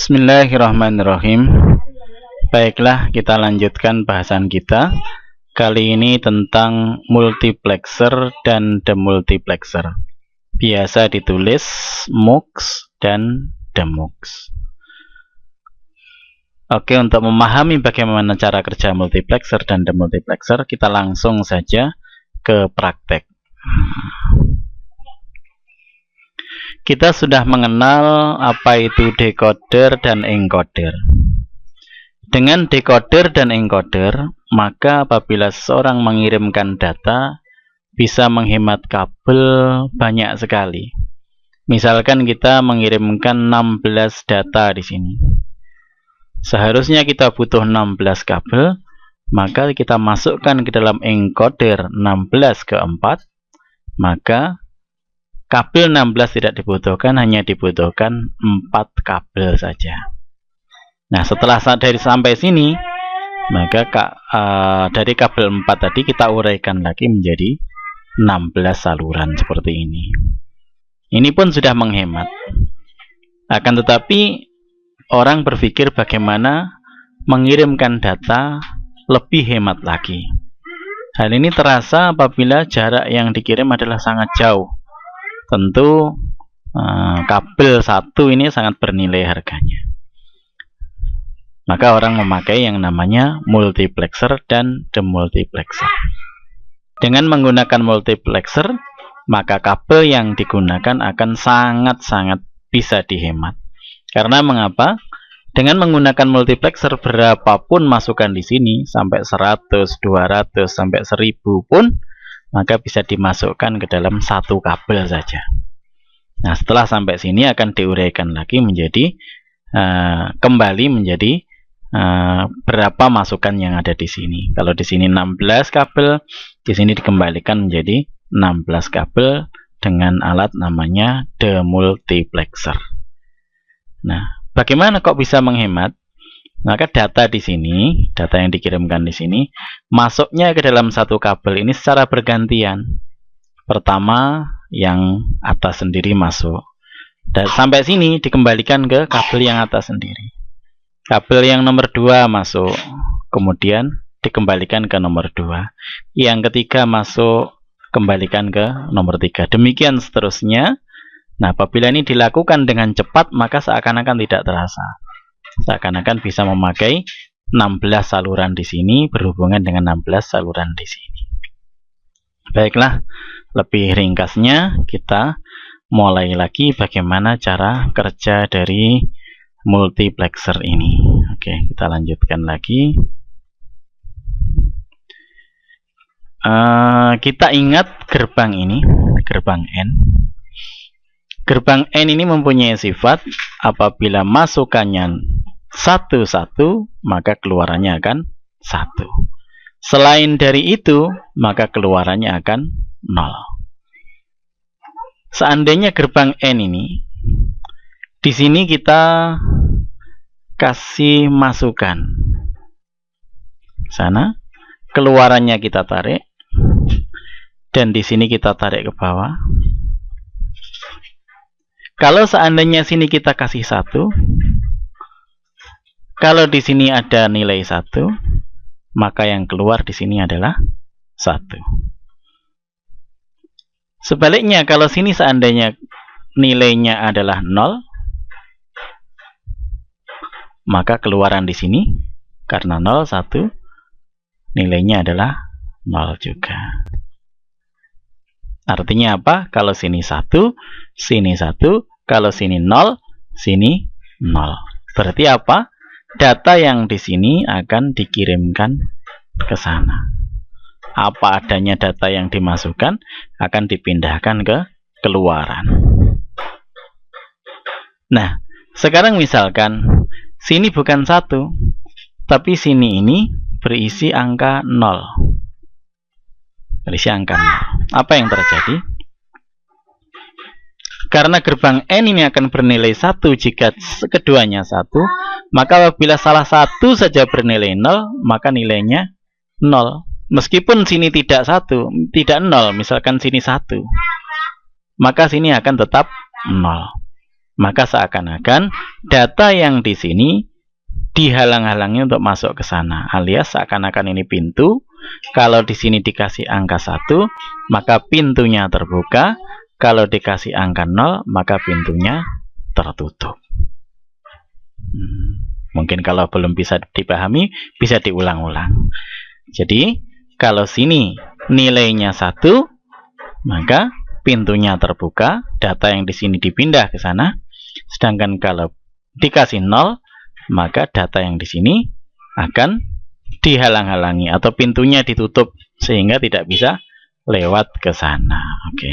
Bismillahirrahmanirrahim. Baiklah, kita lanjutkan bahasan kita. Kali ini tentang multiplexer dan demultiplexer. Biasa ditulis MUX dan demux. Oke, untuk memahami bagaimana cara kerja multiplexer dan demultiplexer, kita langsung saja ke praktek. Kita sudah mengenal apa itu decoder dan encoder. Dengan decoder dan encoder, maka apabila seseorang mengirimkan data, bisa menghemat kabel banyak sekali. Misalkan kita mengirimkan 16 data di sini. Seharusnya kita butuh 16 kabel, maka kita masukkan ke dalam encoder 16 ke 4, maka kabel 16 tidak dibutuhkan, hanya dibutuhkan 4 kabel saja. Nah, setelah sampai sini, maka dari kabel 4 tadi kita uraikan lagi menjadi 16 saluran seperti ini. Ini pun sudah menghemat. Akan tetapi, orang berpikir bagaimana mengirimkan data lebih hemat lagi. Hal ini terasa apabila jarak yang dikirim adalah sangat jauh. Tentu kabel satu ini sangat bernilai harganya. Maka orang memakai yang namanya multiplexer dan demultiplexer. Dengan menggunakan multiplexer, maka kabel yang digunakan akan sangat-sangat bisa dihemat. Karena mengapa? Dengan menggunakan multiplexer, berapapun masukan di sini, sampai 100, 200, sampai 1000 pun, maka bisa dimasukkan ke dalam satu kabel saja. Nah, setelah sampai sini akan diuraikan lagi menjadi kembali menjadi berapa masukan yang ada di sini. Kalau di sini 16 kabel, di sini dikembalikan menjadi 16 kabel dengan alat namanya demultiplexer. Nah, bagaimana kok bisa menghemat? Maka data di sini, data yang dikirimkan di sini, masuknya ke dalam satu kabel ini secara bergantian. Pertama, yang atas sendiri masuk. Dan sampai sini dikembalikan ke kabel yang atas sendiri. Kabel yang nomor 2 masuk, kemudian dikembalikan ke nomor 2. Yang ketiga masuk, kembalikan ke nomor 3. Demikian seterusnya. Nah, apabila ini dilakukan dengan cepat, maka seakan-akan tidak terasa. Seakan-akan bisa memakai 16 saluran di sini berhubungan dengan 16 saluran di sini. Baiklah, lebih ringkasnya kita mulai lagi bagaimana cara kerja dari multiplexer ini. Oke, kita lanjutkan lagi. Kita ingat gerbang ini, gerbang N. Gerbang N ini mempunyai sifat apabila masukannya 1, maka keluarannya akan 1. Selain dari itu, maka keluarannya akan 0. Seandainya gerbang N ini, di sini kita kasih masukan sana, keluarannya kita tarik, dan di sini kita tarik ke bawah. Kalau seandainya sini kita kasih 1, kalau di sini ada nilai 1, maka yang keluar di sini adalah 1. Sebaliknya, kalau sini seandainya nilainya adalah 0, maka keluaran di sini karena 0, 1, nilainya adalah 0 juga. Artinya apa? Kalau sini 1, sini 1, kalau sini 0, sini 0. Berarti apa? Data yang di sini akan dikirimkan ke sana. Apa adanya data yang dimasukkan akan dipindahkan ke keluaran. Nah, sekarang misalkan sini bukan 1, tapi sini ini berisi angka 0. Berisi angka 0. Apa yang terjadi? Karena gerbang N ini akan bernilai 1 jika keduanya 1, maka apabila salah satu saja bernilai 0, maka nilainya 0. Meskipun sini tidak 1, tidak 0, misalkan sini 1, maka sini akan tetap 0. maka seakan-akan data yang di sini dihalang-halangi untuk masuk ke sana, alias seakan-akan ini pintu. Kalau di sini dikasih angka 1, maka pintunya terbuka. Kalau dikasih angka 0, maka pintunya tertutup. Mungkin kalau belum bisa dipahami, bisa diulang-ulang. Jadi, kalau sini nilainya 1, maka pintunya terbuka, data yang di sini dipindah ke sana. Sedangkan kalau dikasih 0, maka data yang di sini akan dihalang-halangi atau pintunya ditutup sehingga tidak bisa lewat ke sana. Oke.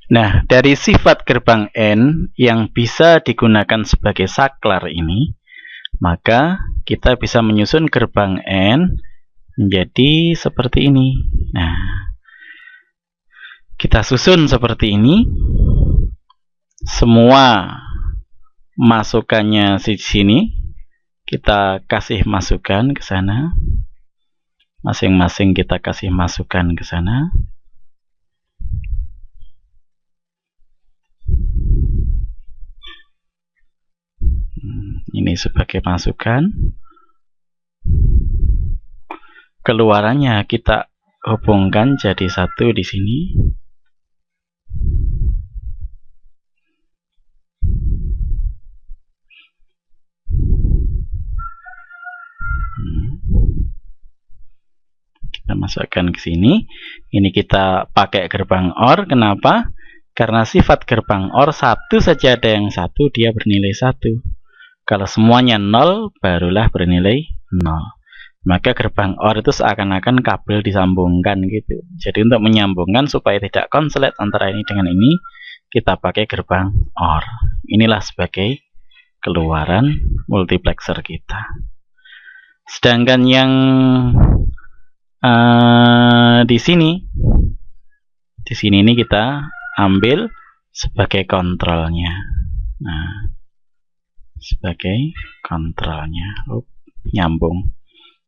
Nah, dari sifat gerbang N yang bisa digunakan sebagai saklar ini, maka kita bisa menyusun gerbang N menjadi seperti ini. Nah, kita susun seperti ini. Semua masukannya di sini kita kasih masukan ke sana. Masing-masing kita kasih masukan ke sana. Ini sebagai masukan. Keluarannya kita hubungkan jadi 1 di sini. Kita masukkan ke sini. Ini kita pakai gerbang OR. Kenapa? Karena sifat gerbang OR 1 saja ada yang 1, dia bernilai 1. Kalau semuanya 0, barulah bernilai 0. Maka gerbang OR itu seakan-akan kabel disambungkan gitu. Jadi untuk menyambungkan supaya tidak konslet antara ini dengan ini, kita pakai gerbang OR. Inilah sebagai keluaran multiplexer kita. Sedangkan yang di sini ini kita ambil sebagai kontrolnya. Nah, sebagai kontrolnya. Nyambung.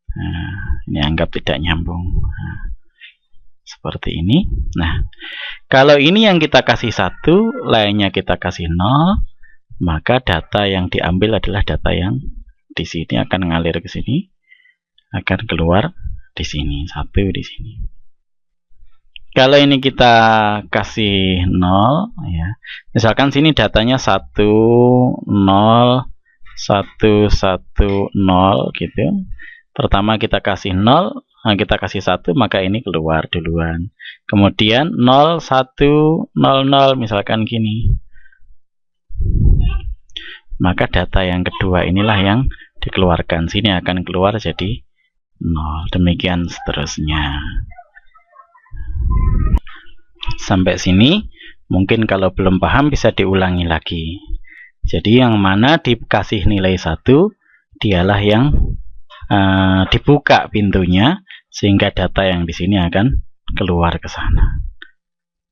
Nah, ini anggap tidak nyambung. Nah, seperti ini. Nah, kalau ini yang kita kasih 1, lainnya kita kasih 0, maka data yang diambil adalah data yang di sini akan ngalir ke sini, akan keluar di sini, 1 di sini. Kalau ini kita kasih 0, ya. Misalkan sini datanya 1, 0, 1, 1, 0 gitu. Pertama kita kasih 0, nah kita kasih 1, maka ini keluar duluan. Kemudian 0, 1, 0, 0, misalkan gini. Maka data yang kedua inilah yang dikeluarkan. Sini akan keluar jadi 0. Demikian seterusnya. Sampai sini mungkin kalau belum paham bisa diulangi lagi. Jadi yang mana dikasih nilai 1, dialah yang dibuka pintunya sehingga data yang di sini akan keluar ke sana.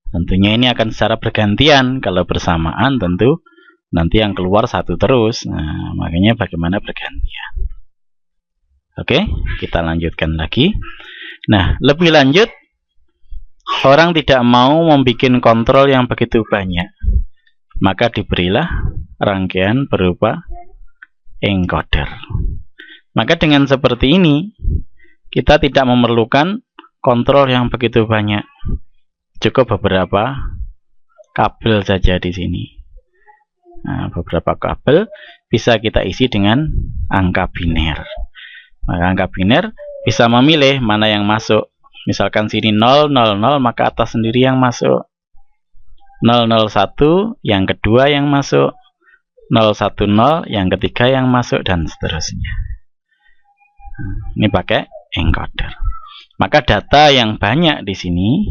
Tentunya ini akan secara bergantian. Kalau bersamaan tentu nanti yang keluar 1 terus. Nah, makanya bagaimana bergantian. Oke, kita lanjutkan lagi. Nah, lebih lanjut, orang tidak mau membuat kontrol yang begitu banyak, maka diberilah rangkaian berupa encoder. Maka dengan seperti ini, kita tidak memerlukan kontrol yang begitu banyak. Cukup beberapa kabel saja di sini. Nah, beberapa kabel bisa kita isi dengan angka biner. Maka angka biner bisa memilih mana yang masuk. Misalkan sini 0, 0, 0, maka atas sendiri yang masuk. 0, 0, 1, yang kedua yang masuk. 0, 1, 0, yang ketiga yang masuk, dan seterusnya. Ini pakai encoder. Maka data yang banyak di sini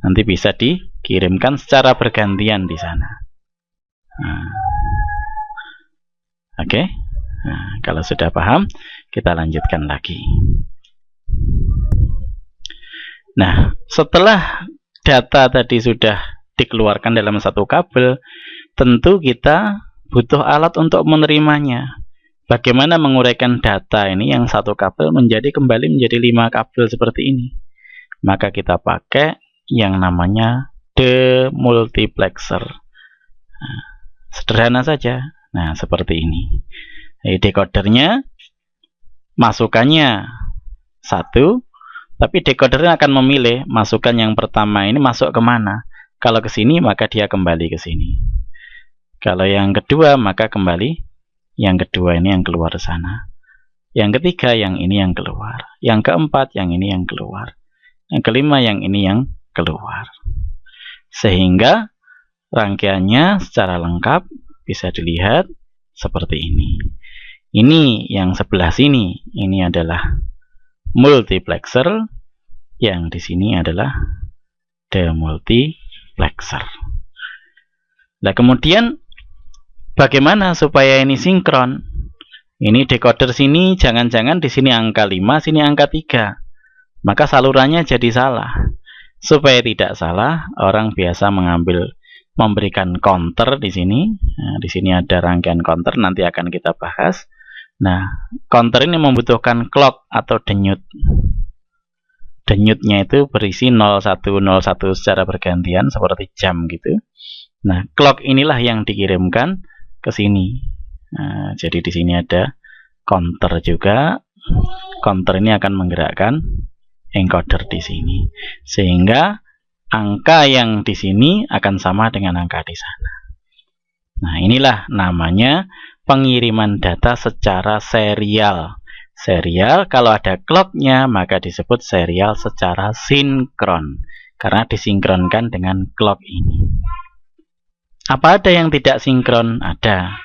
nanti bisa dikirimkan secara bergantian di sana. Oke. Nah, kalau sudah paham, kita lanjutkan lagi. Nah, setelah data tadi sudah dikeluarkan dalam satu kabel, tentu kita butuh alat untuk menerimanya. Bagaimana menguraikan data ini yang satu kabel kembali menjadi 5 kabel seperti ini? Maka kita pakai yang namanya demultiplexer. Nah, sederhana saja. Nah, seperti ini. Jadi decodernya masukannya 1, tapi decodernya akan memilih masukan yang pertama ini masuk kemana. Kalau ke sini maka dia kembali ke sini. Kalau yang kedua maka kembali yang kedua ini yang keluar sana. Yang ketiga yang ini yang keluar. Yang keempat yang ini yang keluar. Yang kelima yang ini yang keluar. Sehingga rangkaiannya secara lengkap bisa dilihat seperti ini. Ini yang sebelah sini, ini adalah multiplexer, yang di sini adalah demultiplexer. Nah, kemudian bagaimana supaya ini sinkron? Ini decoder sini, jangan-jangan di sini angka 5, sini angka 3. Maka salurannya jadi salah. Supaya tidak salah, orang biasa memberikan counter di sini. Nah, di sini ada rangkaian counter, nanti akan kita bahas. Nah, counter ini membutuhkan clock atau denyut. Denyutnya itu berisi 0101 secara bergantian seperti jam gitu. Nah, clock inilah yang dikirimkan ke sini. Nah, jadi di sini ada counter juga. Counter ini akan menggerakkan encoder di sini. Sehingga angka yang di sini akan sama dengan angka di sana. Nah, inilah namanya pengiriman data secara serial. Serial, kalau ada clocknya maka disebut serial secara sinkron, karena disinkronkan dengan clock ini. Apa ada yang tidak sinkron? Ada.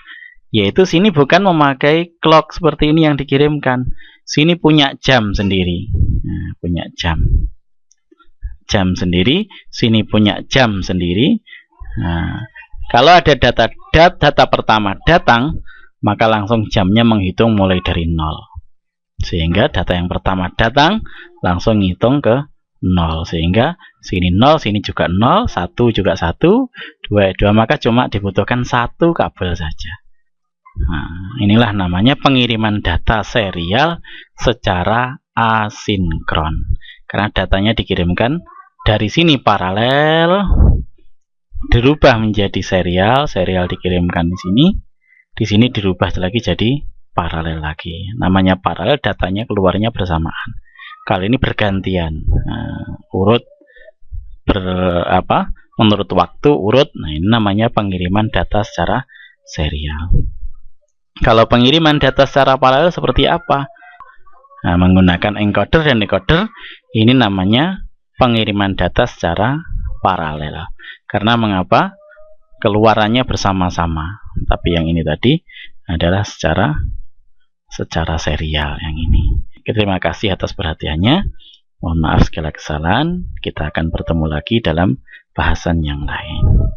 Yaitu sini bukan memakai clock seperti ini yang dikirimkan. Sini punya jam sendiri. Nah, punya jam. Jam sendiri, sini punya jam sendiri. Nah, kalau ada data pertama datang, maka langsung jamnya menghitung mulai dari 0. Sehingga data yang pertama datang, langsung ngitung ke 0. Sehingga sini 0, sini juga 0, 1 juga 1, 2, 2. Maka cuma dibutuhkan 1 kabel saja. Nah, inilah namanya pengiriman data serial secara asinkron. Karena datanya dikirimkan dari sini paralel, dirubah menjadi serial, serial dikirimkan di sini dirubah lagi jadi paralel lagi. Namanya paralel, datanya keluarnya bersamaan. Kali ini bergantian, urut menurut waktu urut. Nah, ini namanya pengiriman data secara serial. Kalau pengiriman data secara paralel seperti apa? Nah, menggunakan encoder dan decoder, ini namanya pengiriman data secara paralel. Karena mengapa? Keluarannya bersama-sama. Tapi yang ini tadi adalah secara serial yang ini. Terima kasih atas perhatiannya. Mohon maaf segala kesalahan. Kita akan bertemu lagi dalam bahasan yang lain.